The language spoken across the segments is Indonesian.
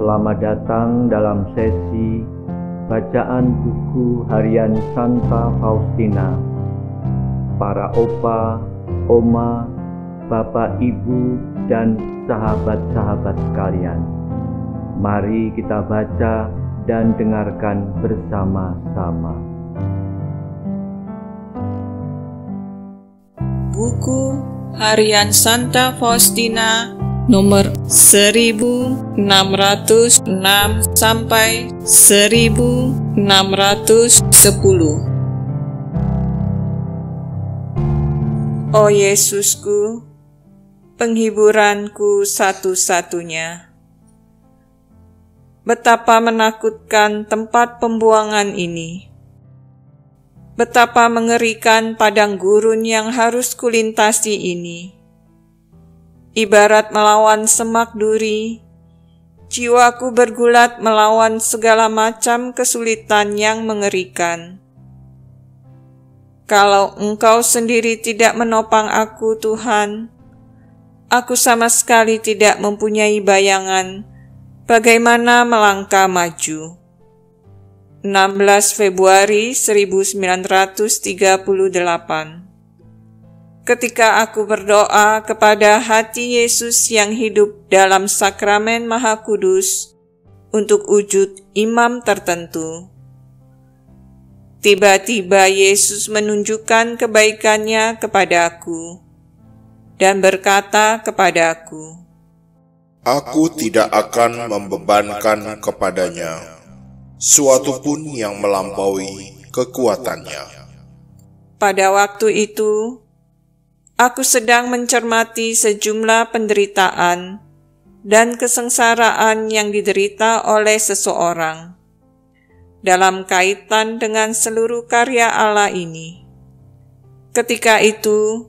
Selamat datang dalam sesi bacaan buku harian Santa Faustina. Para opa, oma, bapak, ibu, dan sahabat-sahabat sekalian, mari kita baca dan dengarkan bersama-sama. Buku harian Santa Faustina nomor 1606 sampai 1610. O Yesusku, penghiburanku satu-satunya. Betapa menakutkan tempat pembuangan ini. Betapa mengerikan padang gurun yang harus kulintasi ini. Ibarat melawan semak duri, jiwaku bergulat melawan segala macam kesulitan yang mengerikan. Kalau Engkau sendiri tidak menopang aku, Tuhan, aku sama sekali tidak mempunyai bayangan bagaimana melangkah maju. 16 Februari 1938. Ketika aku berdoa kepada hati Yesus yang hidup dalam sakramen Maha Kudus untuk wujud imam tertentu, tiba-tiba Yesus menunjukkan kebaikannya kepadaku dan berkata kepadaku, "Aku tidak akan membebankan kepadanya suatu pun yang melampaui kekuatannya." Pada waktu itu, aku sedang mencermati sejumlah penderitaan dan kesengsaraan yang diderita oleh seseorang dalam kaitan dengan seluruh karya Allah ini. Ketika itu,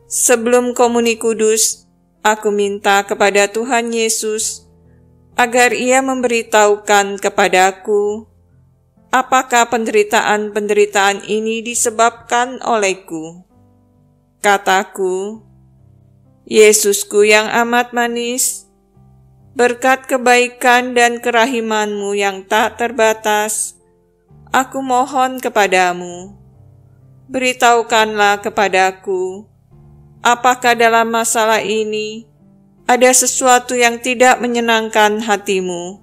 sebelum komuni kudus, aku minta kepada Tuhan Yesus agar Ia memberitahukan kepadaku apakah penderitaan-penderitaan ini disebabkan olehku. Kataku, Yesusku yang amat manis, berkat kebaikan dan kerahiman-Mu yang tak terbatas, aku mohon kepadamu, beritahukanlah kepadaku, apakah dalam masalah ini ada sesuatu yang tidak menyenangkan hati-Mu,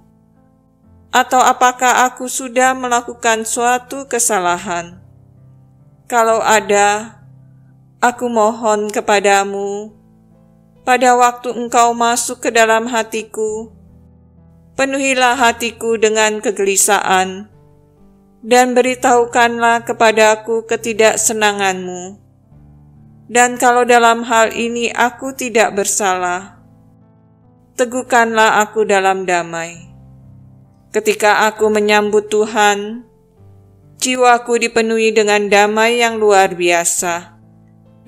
atau apakah aku sudah melakukan suatu kesalahan. Kalau ada, aku mohon kepadamu, pada waktu Engkau masuk ke dalam hatiku, penuhilah hatiku dengan kegelisahan, dan beritahukanlah kepadaku ketidaksenangan-Mu. Dan kalau dalam hal ini aku tidak bersalah, teguhkanlah aku dalam damai. Ketika aku menyambut Tuhan, jiwaku dipenuhi dengan damai yang luar biasa.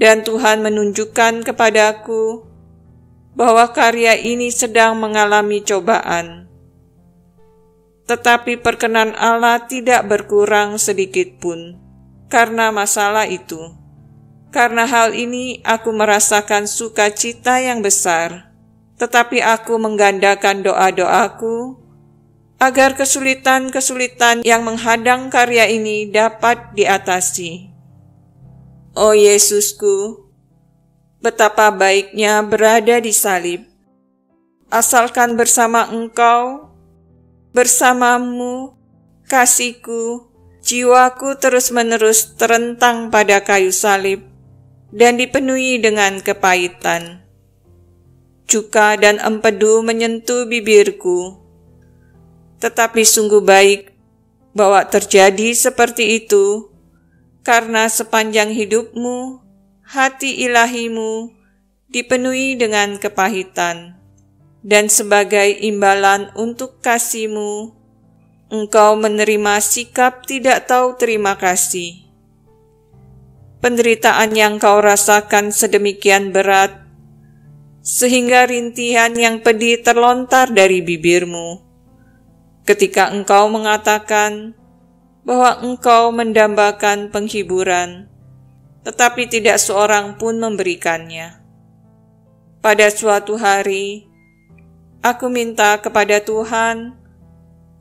Dan Tuhan menunjukkan kepadaku bahwa karya ini sedang mengalami cobaan. Tetapi perkenan Allah tidak berkurang sedikit pun karena masalah itu. Karena hal ini aku merasakan sukacita yang besar, tetapi aku menggandakan doa-doaku agar kesulitan-kesulitan yang menghadang karya ini dapat diatasi. O Yesusku, betapa baiknya berada di salib. Asalkan bersama Engkau, bersamamu, kasihku, jiwaku terus-menerus terentang pada kayu salib dan dipenuhi dengan kepahitan. Cuka dan empedu menyentuh bibirku. Tetapi sungguh baik bahwa terjadi seperti itu, karena sepanjang hidupmu, hati ilahimu dipenuhi dengan kepahitan, dan sebagai imbalan untuk kasih-Mu, Engkau menerima sikap tidak tahu terima kasih. Penderitaan yang Kau rasakan sedemikian berat, sehingga rintihan yang pedih terlontar dari bibir-Mu, ketika Engkau mengatakan bahwa Engkau mendambakan penghiburan, tetapi tidak seorang pun memberikannya. Pada suatu hari, Aku minta kepada Tuhan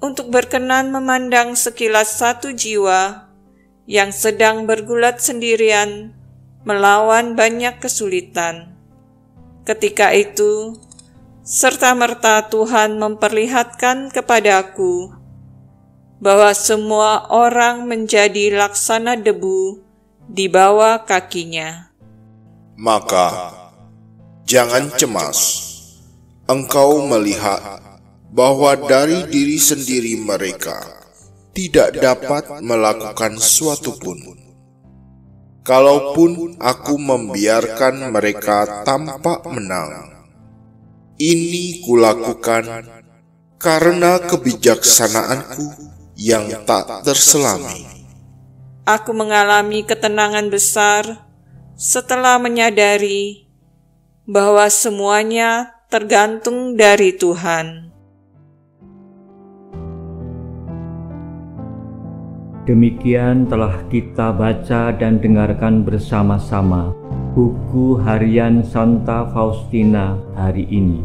untuk berkenan memandang sekilas satu jiwa yang sedang bergulat sendirian melawan banyak kesulitan. Ketika itu, serta-merta Tuhan memperlihatkan kepadaku bahwa semua orang menjadi laksana debu di bawah kakinya. Maka, jangan cemas. Engkau melihat bahwa dari diri sendiri mereka tidak dapat melakukan suatu pun. Kalaupun aku membiarkan mereka tampak menang, ini kulakukan karena kebijaksanaanku yang tak terselami. Aku mengalami ketenangan besar setelah menyadari bahwa semuanya tergantung dari Tuhan. Demikian telah kita baca dan dengarkan bersama-sama buku harian Santa Faustina hari ini.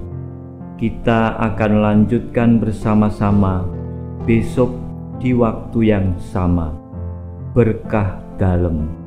Kita akan lanjutkan bersama-sama besok di waktu yang sama. Berkah dalam.